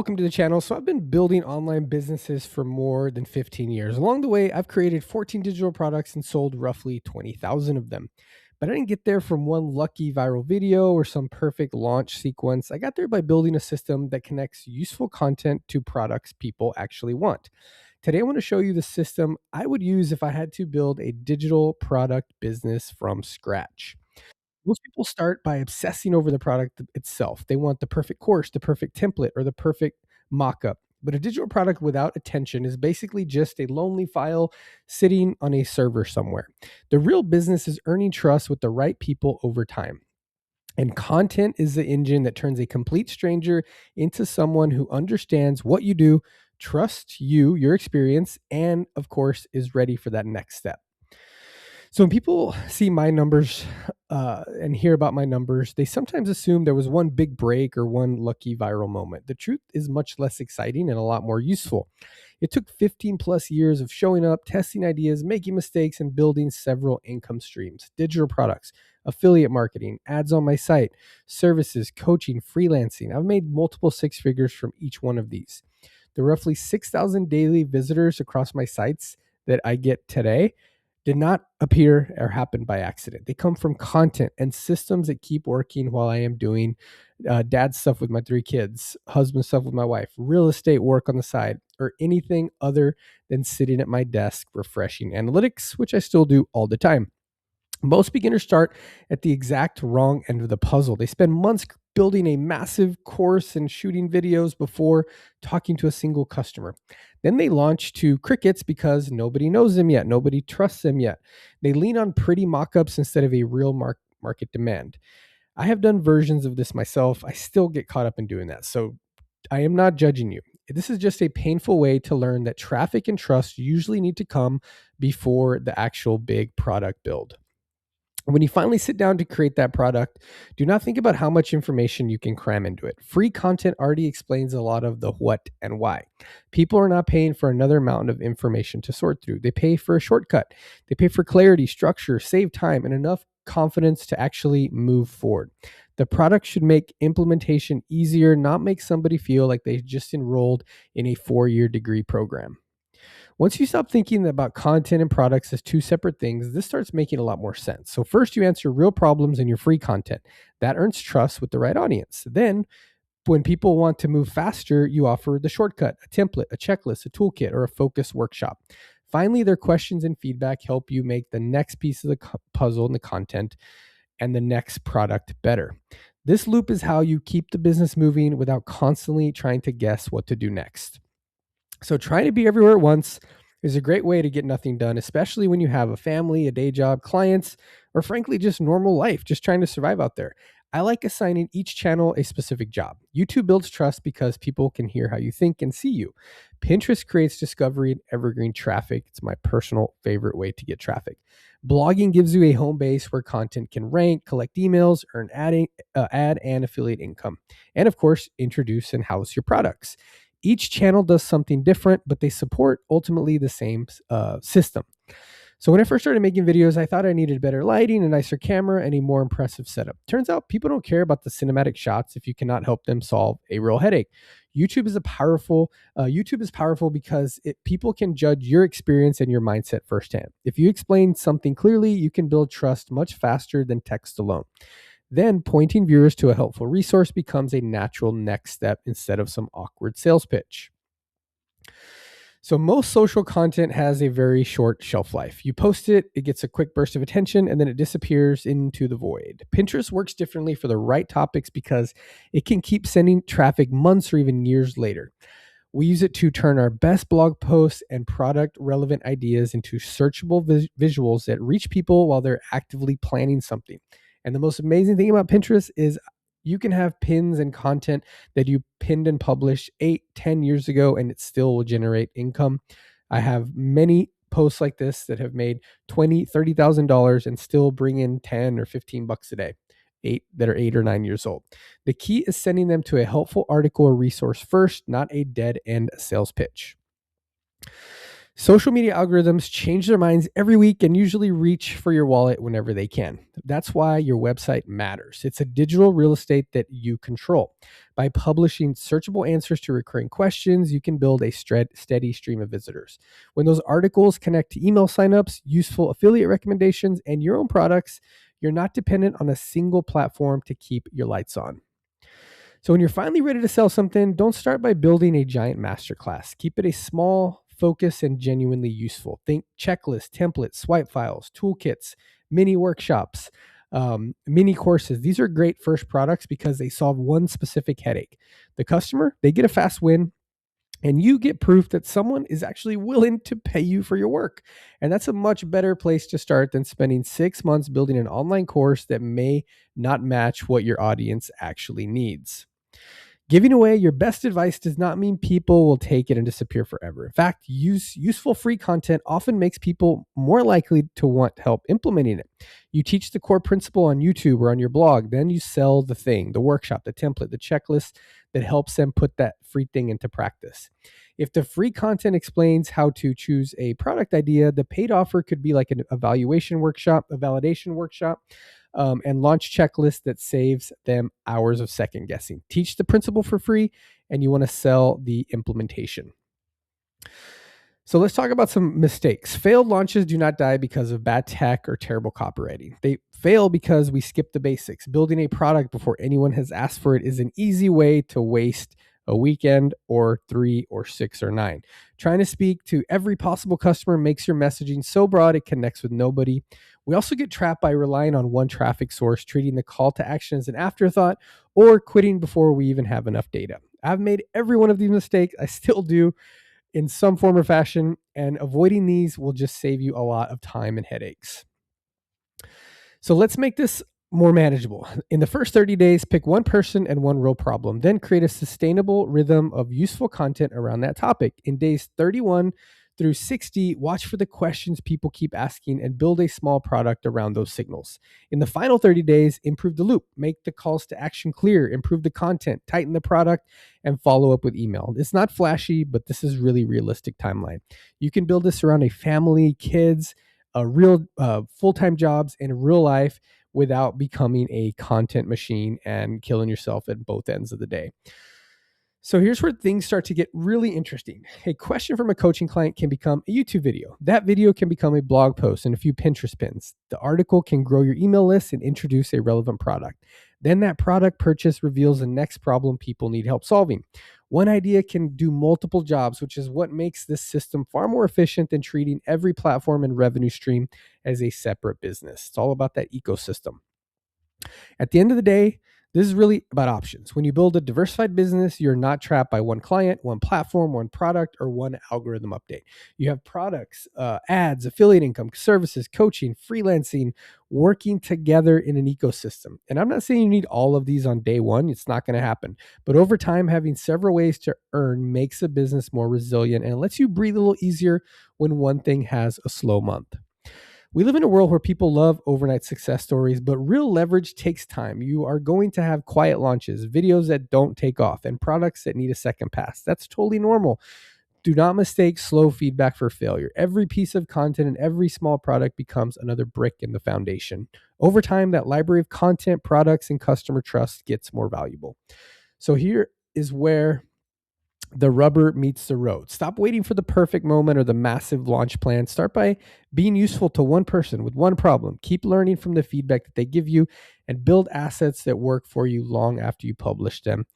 Welcome to the channel. So I've been building online businesses for more than 15 years. Along the way, I've created 14 digital products and sold roughly 20,000 of them. But I didn't get there from one lucky viral video or some perfect launch sequence. I got there by building a system that connects useful content to products people actually want. Today, I want to show you the system I would use if I had to build a digital product business from scratch. Most people start by obsessing over the product itself. They want the perfect course, the perfect template, or the perfect mock up. But a digital product without attention is basically just a lonely file sitting on a server somewhere. The real business is earning trust with the right people over time. And content is the engine that turns a complete stranger into someone who understands what you do, trusts you, your experience, and of course, is ready for that next step. So when people see my numbers and hear about my numbers, they sometimes assume there was one big break or one lucky viral moment. The truth is much less exciting and a lot more useful. It took 15 plus years of showing up, testing ideas, making mistakes, and building several income streams: digital products, affiliate marketing, ads on my site, services, coaching, freelancing. I've made multiple six figures from each one of these. The roughly 6,000 daily visitors across my sites that I get today did not appear or happen by accident. They come from content and systems that keep working while I am doing dad stuff with my three kids, husband stuff with my wife, real estate work on the side, or anything other than sitting at my desk refreshing analytics, which I still do all the time. Most beginners start at the exact wrong end of the puzzle. They spend months building a massive course and shooting videos before talking to a single customer. Then they launch to crickets because nobody knows them yet, nobody trusts them yet. They lean on pretty mock ups instead of a real market demand. I have done versions of this myself. I still get caught up in doing that. So I am not judging you. This is just a painful way to learn that traffic and trust usually need to come before the actual big product build. When you finally sit down to create that product, do not think about how much information you can cram into it. Free content already explains a lot of the what and why. People are not paying for another mountain of information to sort through. They pay for a shortcut. They pay for clarity, structure, save time, and enough confidence to actually move forward. The product should make implementation easier, not make somebody feel like they just enrolled in a 4-year degree program. Once you stop thinking about content and products as two separate things, this starts making a lot more sense. So, first, you answer real problems in your free content. That earns trust with the right audience. Then, when people want to move faster, you offer the shortcut, a template, a checklist, a toolkit, or a focus workshop. Finally, their questions and feedback help you make the next piece of the puzzle and the content and the next product better. This loop is how you keep the business moving without constantly trying to guess what to do next. So trying to be everywhere at once is a great way to get nothing done, especially when you have a family, a day job, clients, or frankly, just normal life, just trying to survive out there. I like assigning each channel a specific job. YouTube builds trust because people can hear how you think and see you. Pinterest creates discovery and evergreen traffic. It's my personal favorite way to get traffic. Blogging gives you a home base where content can rank, collect emails, earn ad and affiliate income, and of course, introduce and house your products. Each channel does something different, but they support ultimately the same system. So when I first started making videos, I thought I needed better lighting, a nicer camera, and a more impressive setup. Turns out people don't care about the cinematic shots if you cannot help them solve a real headache. YouTube is powerful because people can judge your experience and your mindset firsthand. If you explain something clearly, you can build trust much faster than text alone. Then pointing viewers to a helpful resource becomes a natural next step instead of some awkward sales pitch. So most social content has a very short shelf life. You post it, it gets a quick burst of attention, and then it disappears into the void. Pinterest works differently for the right topics because it can keep sending traffic months or even years later. We use it to turn our best blog posts and product relevant ideas into searchable visuals that reach people while they're actively planning something. And the most amazing thing about Pinterest is you can have pins and content that you pinned and published 8, 10 years ago, and it still will generate income. I have many posts like this that have made $20,000, $30,000 and still bring in 10 or 15 bucks a day. That are 8 or 9 years old. The key is sending them to a helpful article or resource first, not a dead end sales pitch. Social media algorithms change their minds every week and usually reach for your wallet whenever they can. That's why your website matters. It's a digital real estate that you control. By publishing searchable answers to recurring questions, you can build a steady stream of visitors. When those articles connect to email signups, useful affiliate recommendations, and your own products, you're not dependent on a single platform to keep your lights on. So when you're finally ready to sell something, don't start by building a giant masterclass. Keep it a small, focused, and genuinely useful. Think checklists, templates, swipe files, toolkits, mini workshops, mini courses. These are great first products because they solve one specific headache. The customer, they get a fast win, and you get proof that someone is actually willing to pay you for your work. And that's a much better place to start than spending 6 months building an online course that may not match what your audience actually needs. Giving away your best advice does not mean people will take it and disappear forever. In fact, useful free content often makes people more likely to want help implementing it. You teach the core principle on YouTube or on your blog, then you sell the thing, the workshop, the template, the checklist that helps them put that free thing into practice. If the free content explains how to choose a product idea, the paid offer could be like an evaluation workshop, a validation workshop, and launch checklist that saves them hours of second guessing. Teach the principle for free, and you want to sell the implementation. So let's talk about some mistakes. Failed launches do not die because of bad tech or terrible copywriting. They fail because we skip the basics. Building a product before anyone has asked for it is an easy way to waste a weekend or 3 or 6 or 9. Trying to speak to every possible customer makes your messaging so broad it connects with nobody. We also get trapped by relying on one traffic source, treating the call to action as an afterthought, or quitting before we even have enough data. I've made every one of these mistakes. I still do in some form or fashion, and avoiding these will just save you a lot of time and headaches. So let's make this more manageable. In the first 30 days, pick one person and one real problem. Then create a sustainable rhythm of useful content around that topic. In days 31 through 60, watch for the questions people keep asking and build a small product around those signals. In the final 30 days, improve the loop, make the calls to action clear, improve the content, tighten the product, and follow up with email. It's not flashy, but this is really realistic timeline. You can build this around a family, kids, a real full-time jobs in real life without becoming a content machine and killing yourself at both ends of the day. So here's where things start to get really interesting. A question from a coaching client can become a YouTube video. That video can become a blog post and a few Pinterest pins. The article can grow your email list and introduce a relevant product. Then that product purchase reveals the next problem people need help solving. One idea can do multiple jobs, which is what makes this system far more efficient than treating every platform and revenue stream as a separate business. It's all about that ecosystem. At the end of the day, this is really about options. When you build a diversified business, you're not trapped by one client, one platform, one product, or one algorithm update. You have products, ads, affiliate income, services, coaching, freelancing, working together in an ecosystem. And I'm not saying you need all of these on day one. It's not going to happen. But over time, having several ways to earn makes a business more resilient and lets you breathe a little easier when one thing has a slow month. We live in a world where people love overnight success stories, but real leverage takes time. You are going to have quiet launches, videos that don't take off, and products that need a second pass. That's totally normal. Do not mistake slow feedback for failure. Every piece of content and every small product becomes another brick in the foundation. Over time, that library of content, products, and customer trust gets more valuable. So here is where the rubber meets the road. Stop waiting for the perfect moment or the massive launch plan. Start by being useful to one person with one problem. Keep learning from the feedback that they give you and build assets that work for you long after you publish them.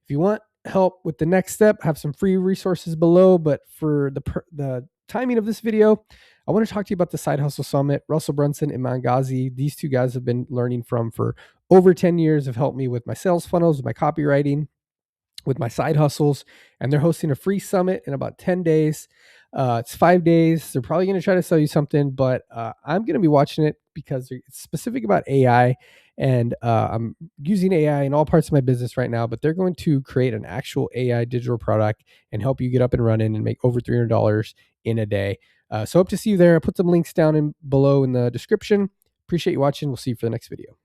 If you want help with the next step, I have some free resources below. But for the timing of this video, I want to talk to you about the Side Hustle Summit. Russell Brunson and Mangazi, these two guys have been learning from for over 10 years, have helped me with my sales funnels, with my copywriting, with my side hustles, and they're hosting a free summit in about 10 days. It's 5 days. They're probably going to try to sell you something, but I'm going to be watching it because it's specific about AI, and I'm using AI in all parts of my business right now, but they're going to create an actual AI digital product and help you get up and running and make over $300 in a day. So hope to see you there. I'll put some links down below in the description. Appreciate you watching. We'll see you for the next video.